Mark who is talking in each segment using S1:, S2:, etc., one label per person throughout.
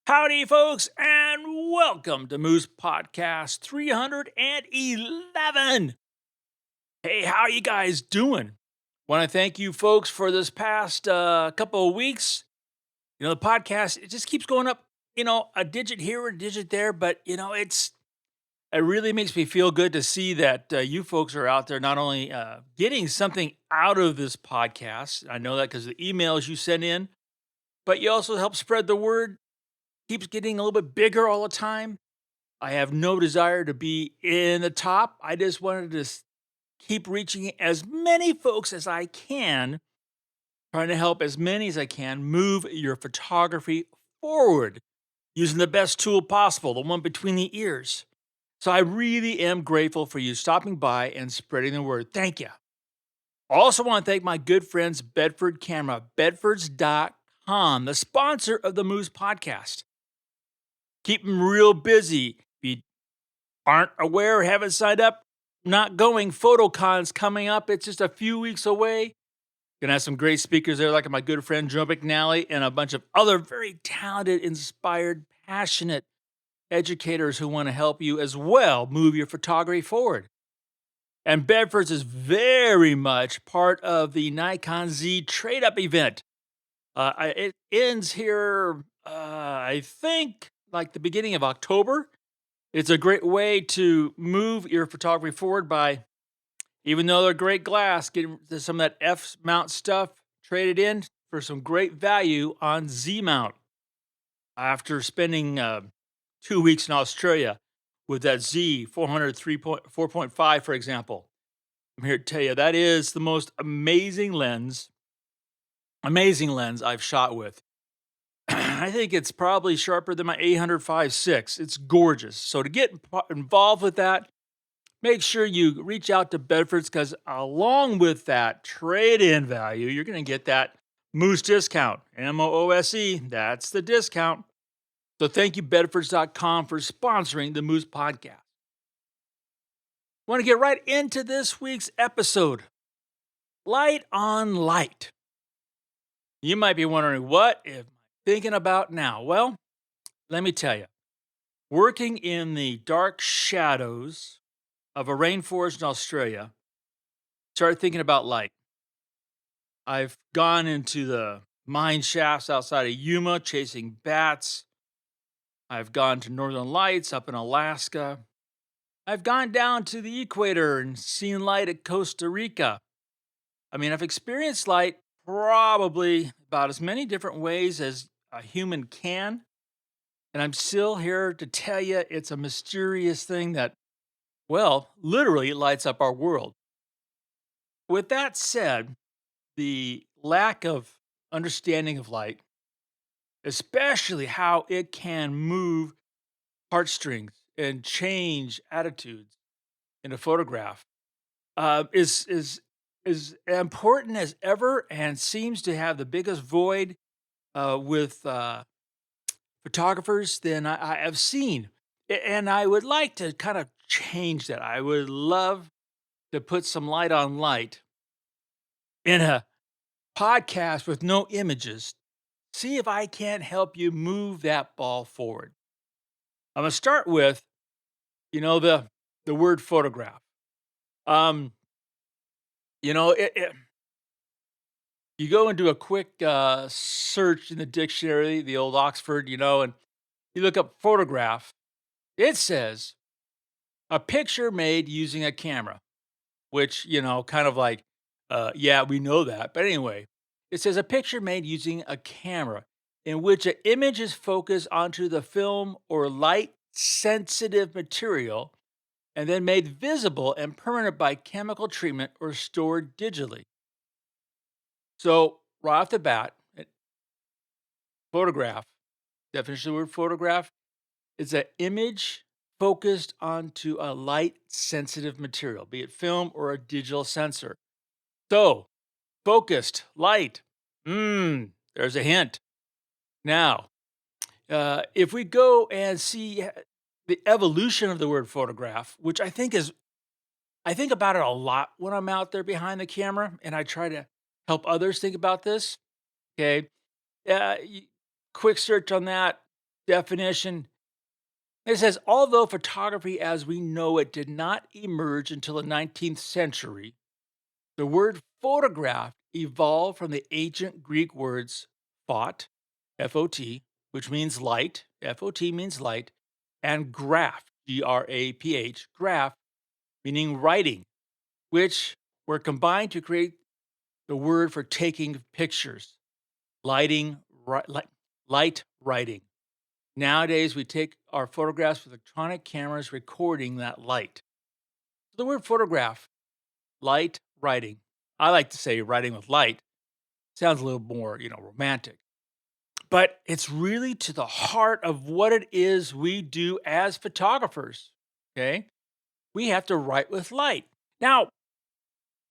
S1: Howdy, folks, and welcome to Moose Podcast 311. Hey, how you guys doing? Want to thank you folks for this past couple of weeks. The podcast, it just keeps going up, a digit here, a digit there, but, it really makes me feel good to see that you folks are out there not only getting something out of this podcast. I know that because of the emails you send in, but you also help spread the word. Keeps getting a little bit bigger all the time. I have no desire to be in the top. I just wanted to keep reaching as many folks as I can, trying to help as many as I can move your photography forward using the best tool possible, the one between the ears. So I really am grateful for you stopping by and spreading the word. Thank you. I also want to thank my good friends, Bedford Camera, bedfords.com, the sponsor of the Moose Podcast. Keep them real busy. If you aren't aware or haven't signed up, not going, PhotoCon's coming up. It's just a few weeks away. Gonna have some great speakers there, like my good friend Joe McNally and a bunch of other very talented, inspired, passionate educators who want to help you as well move your photography forward. And Bedford's is very much part of the Nikon Z Trade Up event. It ends here, I think, like the beginning of October. It's a great way to move your photography forward by, even though they're great glass, getting some of that F mount stuff traded in for some great value on Z mount. After spending 2 weeks in Australia with that Z 400 4.5, for example, I'm here to tell you that is the most amazing lens I've shot with. I think it's probably sharper than my 800 5.6. It's gorgeous. So to get involved with that, make sure you reach out to Bedford's because along with that trade-in value, you're going to get that Moose discount. Moose. That's the discount. So thank you, Bedfords.com, for sponsoring the Moose Podcast. Want to get right into this week's episode. Light on light. You might be wondering, what am I thinking about now? Well, let me tell you. Working in the dark shadows of a rainforest in Australia, started thinking about light. I've gone into the mine shafts outside of Yuma chasing bats. I've gone to Northern Lights up in Alaska. I've gone down to the equator and seen light at Costa Rica. I mean, I've experienced light probably about as many different ways as a human can. And I'm still here to tell you it's a mysterious thing that, well, literally lights up our world. With that said, the lack of understanding of light, especially how it can move heartstrings and change attitudes in a photograph, is important as ever, and seems to have the biggest void with photographers than I have seen. And I would like to kind of change that. I would love to put some light on light in a podcast with no images. See if I can't help you move that ball forward. I'm gonna start with, the word photograph. Um, you go and do a quick search in the dictionary, the old Oxford, and you look up photograph. It says a picture made using a camera, which, kind of like, yeah, we know that. But anyway, it says a picture made using a camera in which an image is focused onto the film or light sensitive material and then made visible and permanent by chemical treatment or stored digitally. So, right off the bat, photograph, definition of the word photograph, is an image focused onto a light sensitive material, be it film or a digital sensor. So, focused, light. There's a hint. Now, if we go and see the evolution of the word photograph, which I think about it a lot when I'm out there behind the camera, and I try to help others think about this. Okay. Uh, y- Quick search on that. definition. It says, although photography as we know it did not emerge until the 19th century, the word photograph evolved from the ancient Greek words phot, F O T, which means light, F O T means light, and graph, graph, meaning writing, which were combined to create the word for taking pictures, lighting, light writing. Nowadays, we take our photographs with electronic cameras recording that light. So the word photograph, light writing. I like to say writing with light. Sounds a little more, romantic. But it's really to the heart of what it is we do as photographers. Okay? We have to write with light. Now,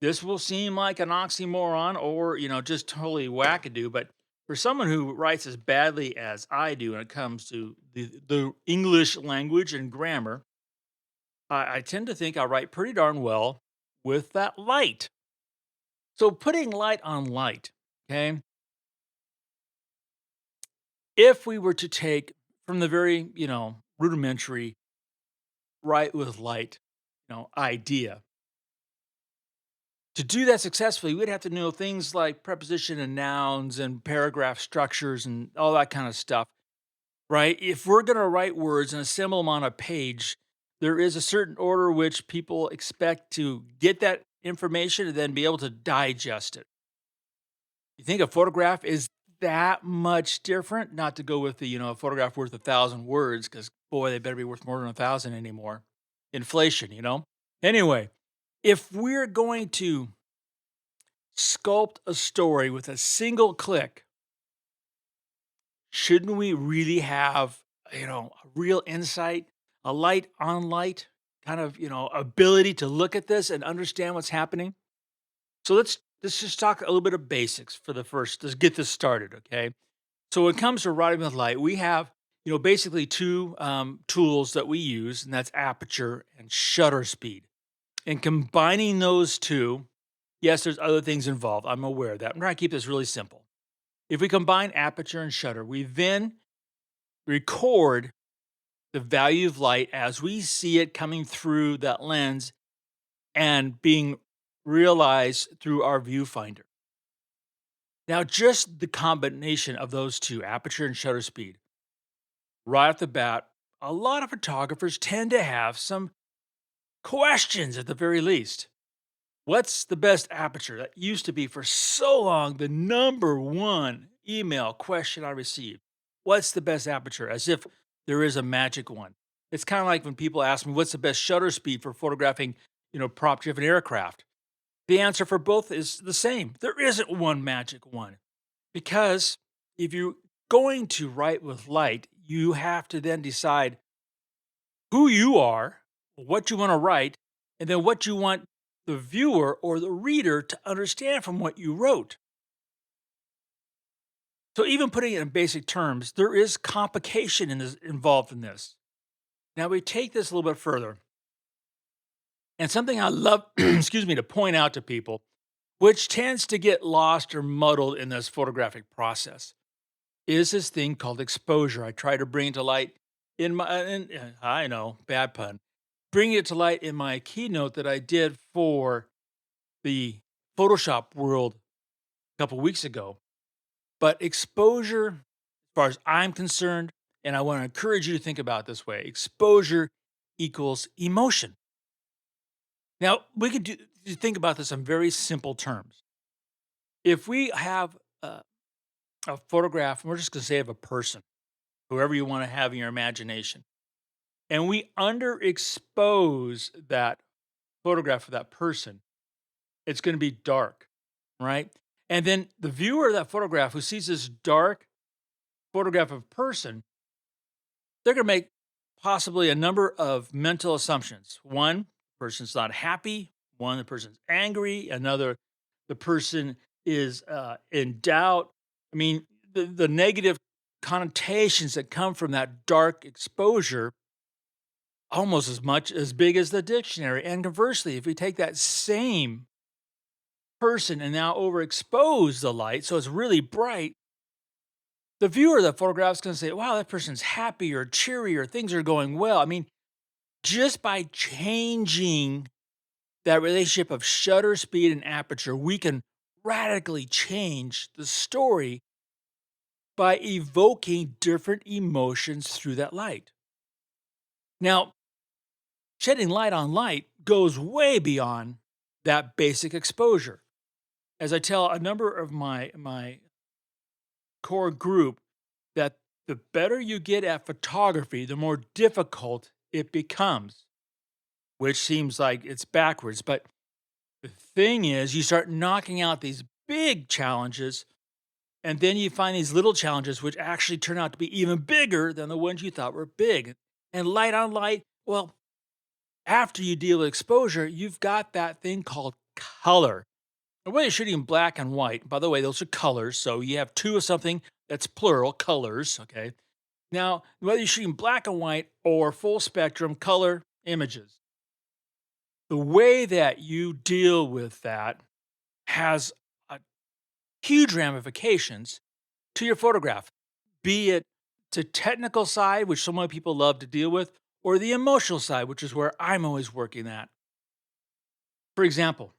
S1: this will seem like an oxymoron or, just totally wackadoo, but for someone who writes as badly as I do when it comes to the English language and grammar, I tend to think I write pretty darn well with that light. So putting light on light, okay? If we were to take from the very, rudimentary write with light, idea, to do that successfully, we'd have to know things like preposition and nouns and paragraph structures and all that kind of stuff, right? If we're going to write words and assemble them on a page, there is a certain order which people expect to get that information and then be able to digest it. You think a photograph is that much different? Not to go with the, a photograph worth 1,000 words, because boy, they better be worth more than 1,000 anymore. Inflation. Anyway, if we're going to sculpt a story with a single click, shouldn't we really have, a real insight, a light on light kind of, ability to look at this and understand what's happening? So let's just talk a little bit of basics for the first. Let's get this started, okay? So when it comes to writing with light, we have, basically two tools that we use, and that's aperture and shutter speed. And combining those two, yes, there's other things involved. I'm aware of that. I'm trying to keep this really simple. If we combine aperture and shutter, we then record the value of light as we see it coming through that lens and being realized through our viewfinder. Now, just the combination of those two, aperture and shutter speed, right off the bat, a lot of photographers tend to have some questions at the very least. What's the best aperture? That used to be for so long the number one email question I received. What's the best aperture? As if there is a magic one. It's kind of like when people ask me, what's the best shutter speed for photographing, prop driven aircraft? The answer for both is the same. There isn't one magic one. Because if you're going to write with light, you have to then decide who you are, what you want to write, and then what you want the viewer or the reader to understand from what you wrote. So even putting it in basic terms, there is complication involved in this. Now we take this a little bit further. And something I love, excuse me, to point out to people, which tends to get lost or muddled in this photographic process, is this thing called exposure. I try to bring it to light in my, I know, bad pun, bring it to light in my keynote that I did for the Photoshop world a couple weeks ago. But exposure, as far as I'm concerned, and I want to encourage you to think about it this way, exposure equals emotion. Now, we could think about this in very simple terms. If we have a photograph, and we're just going to say of a person, whoever you want to have in your imagination, and we underexpose that photograph of that person, it's going to be dark, right? And then the viewer of that photograph who sees this dark photograph of a person, they're going to make possibly a number of mental assumptions. One, the person's not happy. One, the person's angry. Another, the person is in doubt. I mean, the negative connotations that come from that dark exposure almost as big as the dictionary. And conversely, if we take that same person and now overexpose the light so it's really bright, The viewer of the photograph is going to say, wow, that person's happy or cheery or things are going well. I mean, just by changing that relationship of shutter speed and aperture, we can radically change the story by evoking different emotions through that light. Now, shedding light on light goes way beyond that basic exposure. As I tell a number of my core group that the better you get at photography, the more difficult it becomes, which seems like it's backwards. But the thing is, you start knocking out these big challenges, and then you find these little challenges, which actually turn out to be even bigger than the ones you thought were big. And light on light, well, after you deal with exposure, you've got that thing called color. And when you're shooting in black and white, by the way, those are colors. So you have two of something that's plural, colors. Okay. Now, whether you're shooting black and white or full spectrum color images, the way that you deal with that has a huge ramifications to your photograph, be it the technical side, which so many people love to deal with, or the emotional side, which is where I'm always working at. For example,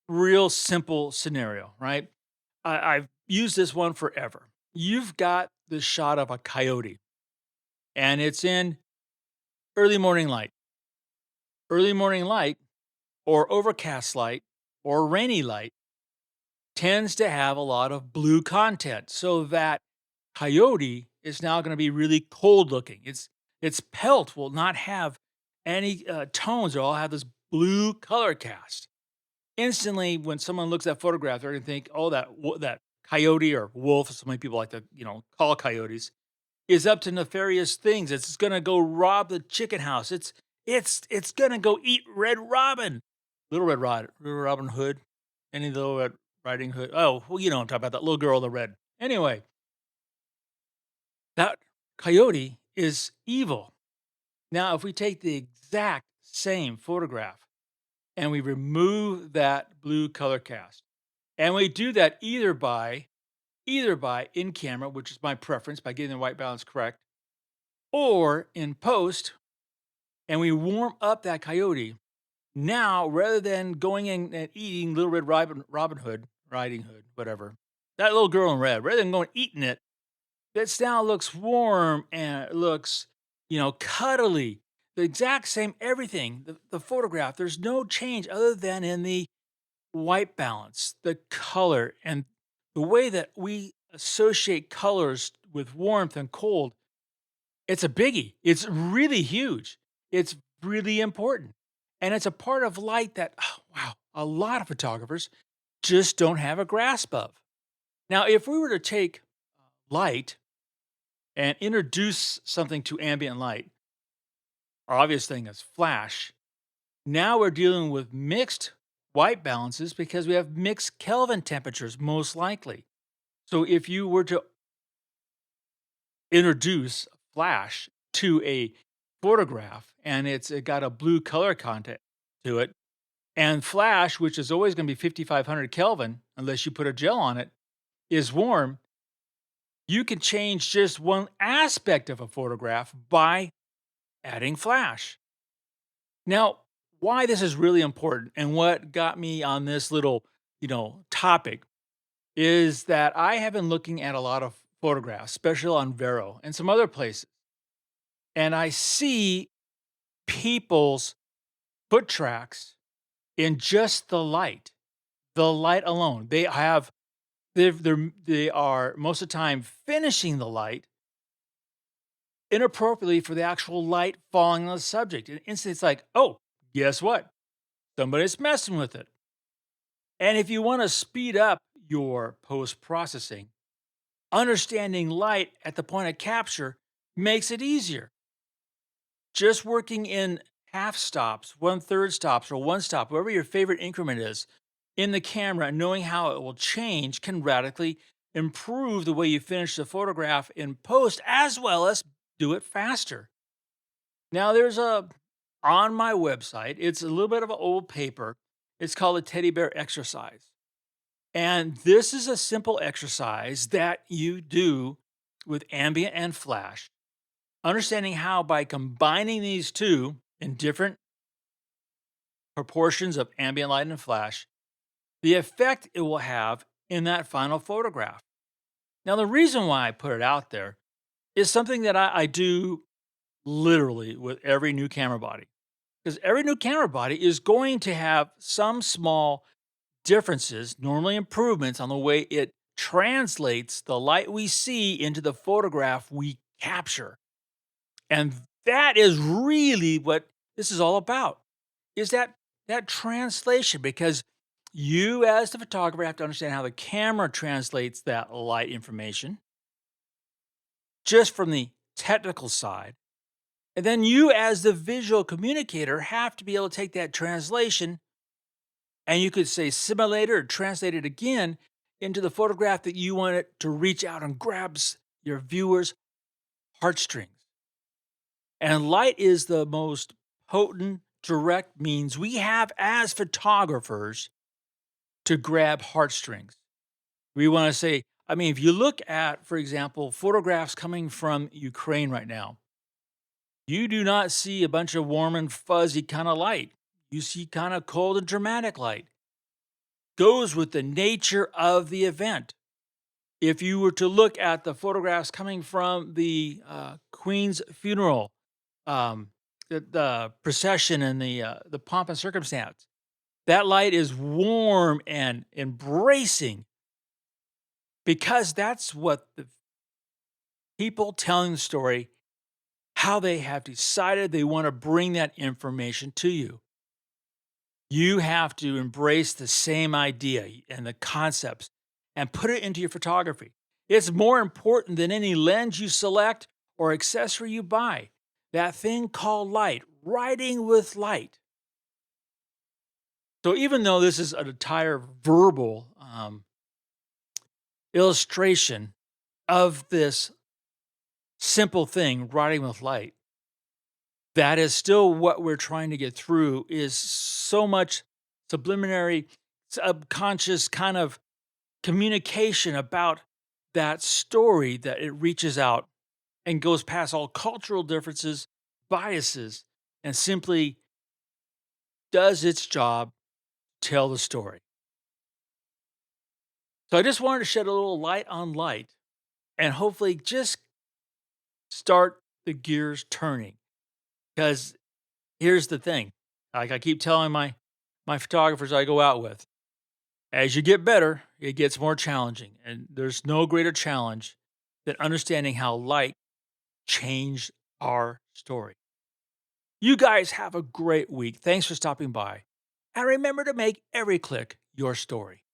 S1: real simple scenario, right? I've used this one forever. You've got the shot of a coyote, and it's in early morning light. Early morning light, or overcast light, or rainy light tends to have a lot of blue content. So that coyote is now going to be really cold looking. Its pelt will not have any tones. It'll all have this blue color cast. Instantly, when someone looks at photograph, they're going to think, "Oh, that coyote or wolf," so many people like to call coyotes, is up to nefarious things. It's going to go rob the chicken house. It's going to go eat Red Robin, Little Robin Hood, any Little Red Riding Hood. Oh, well, I'm talking about that little girl in the red. Anyway, that coyote is evil. Now, if we take the exact same photograph and we remove that blue color cast, and we do that either by in camera, which is my preference, by getting the white balance correct, or in post, and we warm up that coyote. Now, rather than going in and eating Little Red Robin Hood, Riding Hood, whatever, that little girl in red, rather than going eating it, it now looks warm and it looks, cuddly. The exact same everything. The photograph, there's no change other than in the white balance, the color, and the way that we associate colors with warmth and cold. It's a biggie. It's really huge. It's really important. And it's a part of light that, oh, wow, a lot of photographers just don't have a grasp of. Now, if we were to take light and introduce something to ambient light, our obvious thing is flash. Now we're dealing with mixed white balances because we have mixed Kelvin temperatures, most likely. So if you were to introduce flash to a photograph and it got a blue color content to it, and flash, which is always going to be 5500 Kelvin, unless you put a gel on it, is warm, you can change just one aspect of a photograph by adding flash. Now, why this is really important and what got me on this little, topic is that I have been looking at a lot of photographs, especially on Vero and some other places. And I see people's foot tracks in just the light alone. They are most of the time finishing the light inappropriately for the actual light falling on the subject. And instantly it's like, oh, guess what? Somebody's messing with it. And if you want to speed up your post processing, understanding light at the point of capture makes it easier. Just working in half stops, one third stops, or one stop, whatever your favorite increment is, in the camera, and knowing how it will change can radically improve the way you finish the photograph in post, as well as do it faster. Now, on my website, it's a little bit of an old paper. It's called the Teddy Bear Exercise. And this is a simple exercise that you do with ambient and flash, understanding how by combining these two in different proportions of ambient light and flash, the effect it will have in that final photograph. Now, the reason why I put it out there is something that I do literally with every new camera body. Because every new camera body is going to have some small differences, normally improvements on the way it translates the light we see into the photograph we capture. And that is really what this is all about. Is that translation because you as the photographer have to understand how the camera translates that light information just from the technical side. And then you as the visual communicator have to be able to take that translation and you could say simulate it or translate it again into the photograph that you want it to reach out and grabs your viewers' heartstrings. And light is the most potent, direct means we have as photographers to grab heartstrings. We want to say, I mean, if you look at, for example, photographs coming from Ukraine right now, you do not see a bunch of warm and fuzzy kind of light. You see kind of cold and dramatic light. Goes with the nature of the event. If you were to look at the photographs coming from the Queen's funeral, um, the procession and the pomp and circumstance, that light is warm and embracing because that's what the people telling the story, how they have decided they want to bring that information to you. You have to embrace the same idea and the concepts and put it into your photography. It's more important than any lens you select or accessory you buy. That thing called light, writing with light. So, even though this is an entire verbal illustration of this simple thing, writing with light, that is still what we're trying to get through is so much subliminary, subconscious kind of communication about that story that it reaches out and goes past all cultural differences, biases, and simply does its job, tell the story. So I just wanted to shed a little light on light and hopefully just start the gears turning. Because here's the thing, like I keep telling my photographers I go out with, as you get better, it gets more challenging. And there's no greater challenge than understanding how light changed our story. You guys have a great week. Thanks for stopping by. And remember to make every click your story.